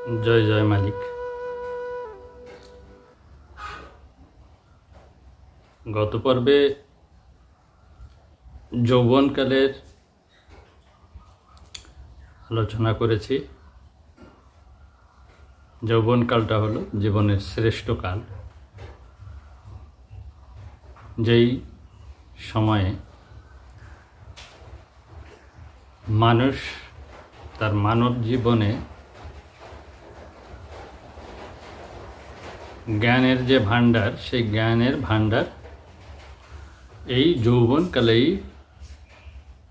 জয় জয় মালিক। গত পর্বে যৌবনকালের আলোচনা করেছি। যৌবনকালটা হলো জীবনের শ্রেষ্ঠ কাল, যেই সময়ে মানুষ তার মানব জীবনে জ্ঞানের যে ভাণ্ডার, সেই জ্ঞানের ভাণ্ডার এই যৌবনকালেই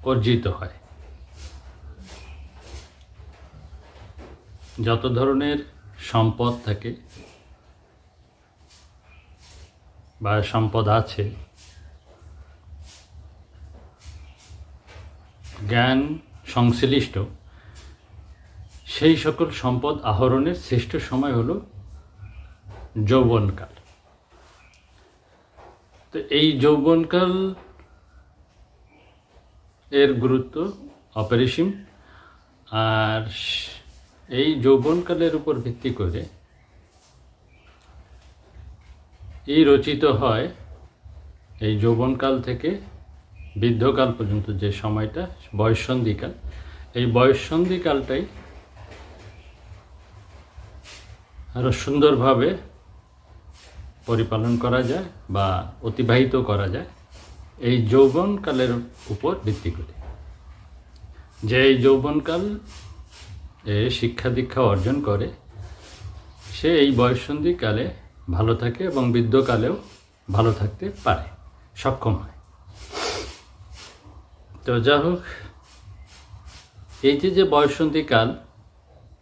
অর্জিত হয়। যত ধরনের সম্পদ থাকে বা সম্পদ আছে, জ্ঞান সংশ্লিষ্ট সেই সকল সম্পদ আহরণের শ্রেষ্ঠ সময় হলো যৌবনকাল। তো এই যৌবনকাল এর গুরুত্ব অপরিসীম। আর এই যৌবনকালের উপর ভিত্তি করে এই রচিত হয় এই যৌবনকাল থেকে বৃদ্ধকাল পর্যন্ত যে সময়টা বয়ঃসন্ধিকাল। এই বয়ঃসন্ধিকালটাই আরো সুন্দরভাবে পরিপালন করা যায় বা অতিবাহিত করা যায় এই যৌবনকালের উপর ভিত্তি করে। যে এই যৌবনকাল শিক্ষা দীক্ষা অর্জন করে, সে এই বয়ঃসন্ধিকালে ভালো থাকে এবং বৃদ্ধকালেও ভালো থাকতে পারে, সক্ষম হয়। তো যা হোক, এই যে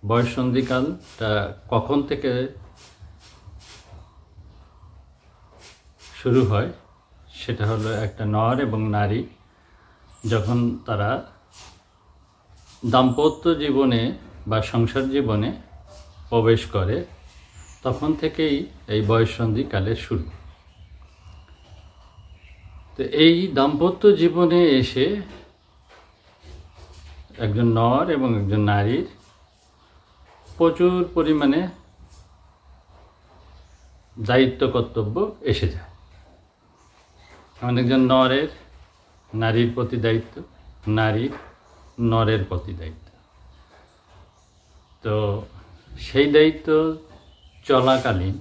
বয়ঃসন্ধিকালটা কখন থেকে শুরু হয়, সেটা হলো একটা নর এবং নারী যখন তারা দাম্পত্য জীবনে বা সংসার জীবনে প্রবেশ করে, তখন থেকেই এই বয়ঃসন্ধিকালের শুরু। তো এই দাম্পত্য জীবনে এসে একজন নর এবং একজন নারীর প্রচুর পরিমাণে দায়িত্ব কর্তব্য এসে যায়। একজন নরের নারীর প্রতি দায়িত্ব, নারীর নরের প্রতি দায়িত্ব। তো সেই দায়িত্ব চলাকালীন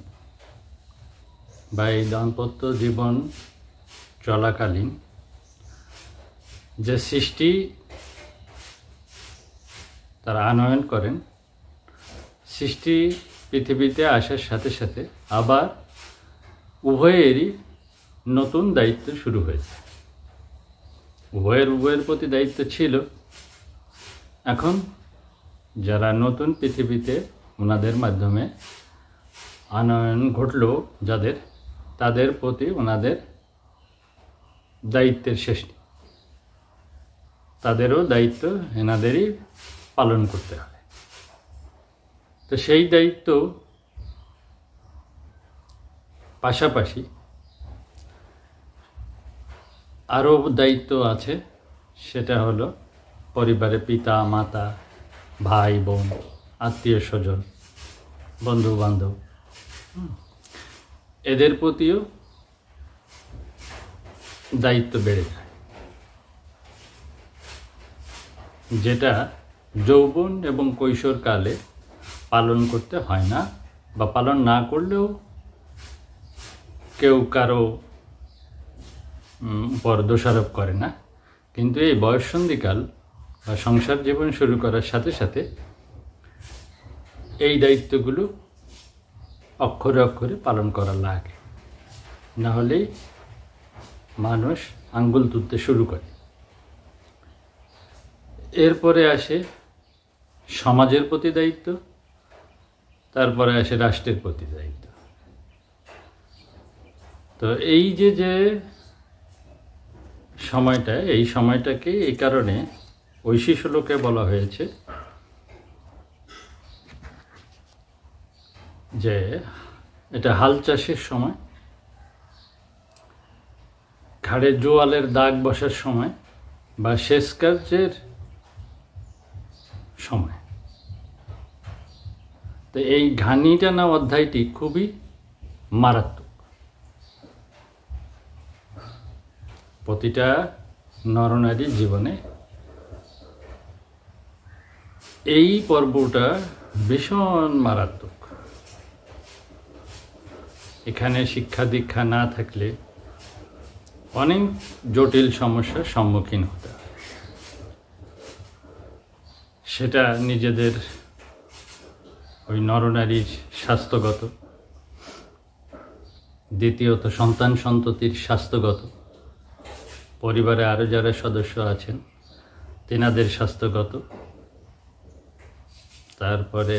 বা এই দাম্পত্য জীবন চলাকালীন যে সৃষ্টি তারা আনয়ন করেন, সৃষ্টি পৃথিবীতে আসার সাথে সাথে আবার উভয়েরই নতুন দায়িত্ব শুরু হয়েছে। উভয়ের প্রতি দায়িত্ব ছিল, এখন যারা নতুন পৃথিবীতে ওনাদের মাধ্যমে আনয়ন ঘটল যাদের, তাদের প্রতি ওনাদের দায়িত্বের শেষ নেই। তাদেরও দায়িত্ব এনাদেরই পালন করতে হবে। তো সেই দায়িত্ব পাশাপাশি আরও দায়িত্ব আছে, সেটা হলো পরিবারের পিতা মাতা, ভাই বোন, আত্মীয় স্বজন, বন্ধু বান্ধব, এদের প্রতিও দায়িত্ব বেড়ে যায়, যেটা যৌবন এবং কৈশোরকালে পালন করতে হয় না, বা পালন না করলেও কেউ কারো উপর দোষারোপ করে না। কিন্তু এই বয়ঃসন্ধিকাল বা সংসার জীবন শুরু করার সাথে সাথে এই দায়িত্বগুলো অক্ষরে অক্ষরে পালন করা লাগে, না হলেই মানুষ আঙ্গুল তুলতে শুরু করে। এরপরে আসে সমাজের প্রতি দায়িত্ব, তারপরে আসে রাষ্ট্রের প্রতি দায়িত্ব। তো এই যে সময়টা, এই সময়টাকে এই কারণে ঐশী শ্লোকে বলা হয়েছে যে এটা হাল চাষের সময়, ঘাড়ে জোয়ালের দাগ বসার সময় বা সেচ কার্যের সময়। তো এই ঘানি টানা অধ্যায়টি খুবই মারাত্মক। প্রতিটা নরনারীর জীবনে এই পর্বটা ভীষণ মারাত্মক। এখানে শিক্ষা দীক্ষা না থাকলে অনেক জটিল সমস্যার সম্মুখীন হতে হয়। সেটা নিজেদের ওই নরনারীর স্বাস্থ্যগত, দ্বিতীয়ত সন্তান সন্ততির স্বাস্থ্যগত, পরিবারে আরও যারা সদস্য আছেন তেনাদের স্বাস্থ্যগত, তারপরে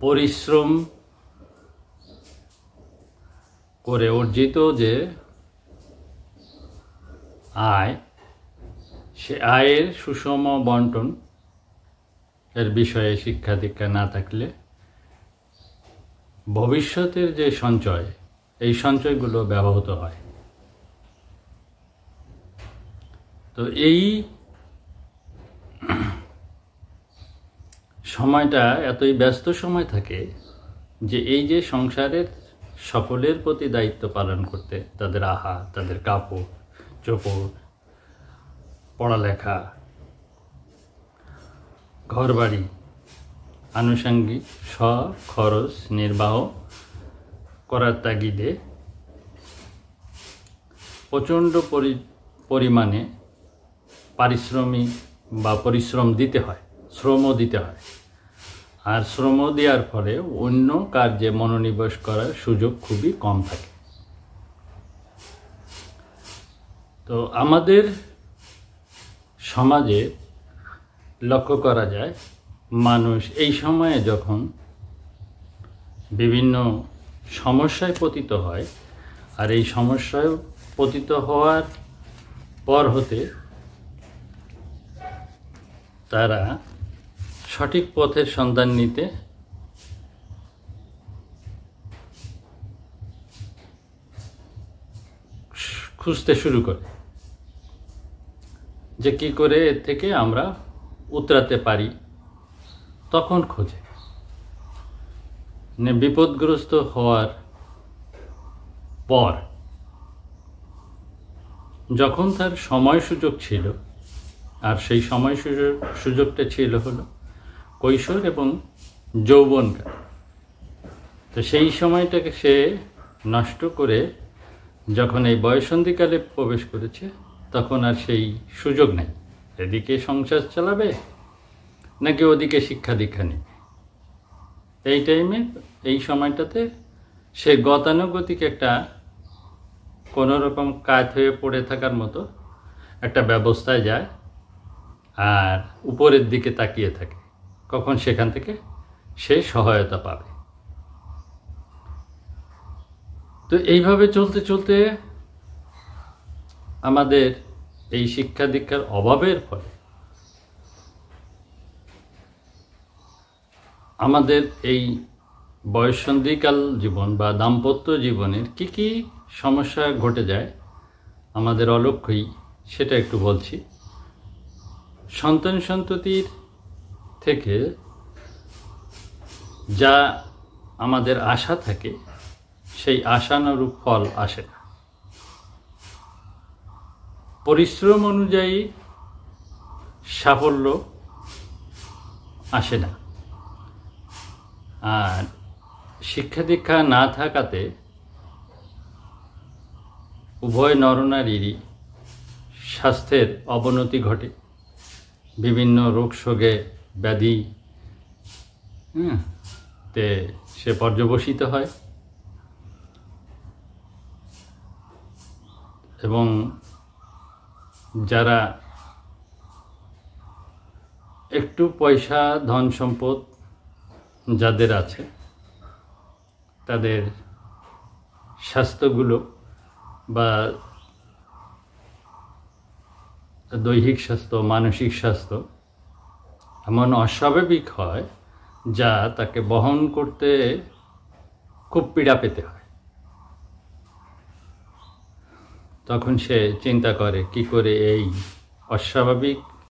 পরিশ্রম করে অর্জিত যে আয়, সে আয়ের সুষম বন্টন এর বিষয়ে শিক্ষা দীক্ষা না থাকলে ভবিষ্যতের যে সঞ্চয়, এই সঞ্চয়গুলো ব্যাহত হয়। তো এই সময়টা এতই ব্যস্ত সময় থাকে যে এই যে সংসারের সকলের প্রতি দায়িত্ব পালন করতে, তাদের আহার, তাদের কাপড় চোপড়, পড়ালেখা, ঘরবাড়ি, আনুষঙ্গিক সব খরচ নির্বাহ করার তাগিদে প্রচণ্ড পরিমাণে পারিশ্রমিক বা পরিশ্রম দিতে হয়, শ্রমও দিতে হয়। আর শ্রম দেওয়ার ফলে অন্য কার্যে মনোনিবেশ করার সুযোগ খুবই কম থাকে। তো আমাদের সমাজে লক্ষ্য করা যায়, মানুষ এই সময়ে যখন বিভিন্ন সমস্যায় পতিত হয়, আর এই সমস্যায় পতিত হওয়ার পর হতে তারা সঠিক পথের সন্ধান নিতে খুঁজতে শুরু করে, যে কি করে এর থেকে আমরা উতরাতে পারি। তখন খোঁজে বিপদগ্রস্ত হওয়ার পর, যখন তার সময় সুযোগ ছিল, আর সেই সময় সুযোগটা ছিল হলো কৈশোর এবং যৌবনকাল। তো সেই সময়টাকে সে নষ্ট করে যখন এই বয়ঃসন্ধিকালে প্রবেশ করেছে, তখন আর সেই সুযোগ নেই এদিকে সংসার চালাবে নাকি ওদিকে শিক্ষা দীক্ষা নেবে। এই টাইমে, এই সময়টাতে সে গতানুগতিক একটা কোনোরকম কাজ হয়ে পড়ে থাকার মতো একটা ব্যবস্থায় যায়, আর উপরের দিকে তাকিয়ে থাকে কখন সেখান থেকে সে সহায়তা পাবে। তো এইভাবে চলতে চলতে আমাদের এই শিক্ষা দীক্ষার অভাবের ফলে আমাদের এই বয়ঃসন্ধিকাল জীবন বা দাম্পত্য জীবনের কি কি সমস্যা ঘটে যায় আমাদের অলক্ষ্যই, সেটা একটু বলছি। সন্তান সন্ততির থেকে যা আমাদের আশা থাকে, সেই আশানুরূপ ফল আসে না। পরিশ্রম অনুযায়ী সাফল্য আসে না। আর শিক্ষা দীক্ষা না থাকাতে উভয় নরনারীরই স্বাস্থ্যের অবনতি ঘটে, বিভিন্ন রোগ শোকে ব্যাধি তে সে পর্যবসিত হয়, এবং যারা একটু পয়সা ধন সম্পদ যাদের আছে, তাদের স্বাস্থ্যগুলো বা দৈহিক স্বাস্থ্য, মানসিক স্বাস্থ্য এমন অস্বাভাবিক হয় যা তাকে বহন করতে খুব পীড়া পেতে হয়। তখন সে চিন্তা করে কি করে এই অস্বাভাবিক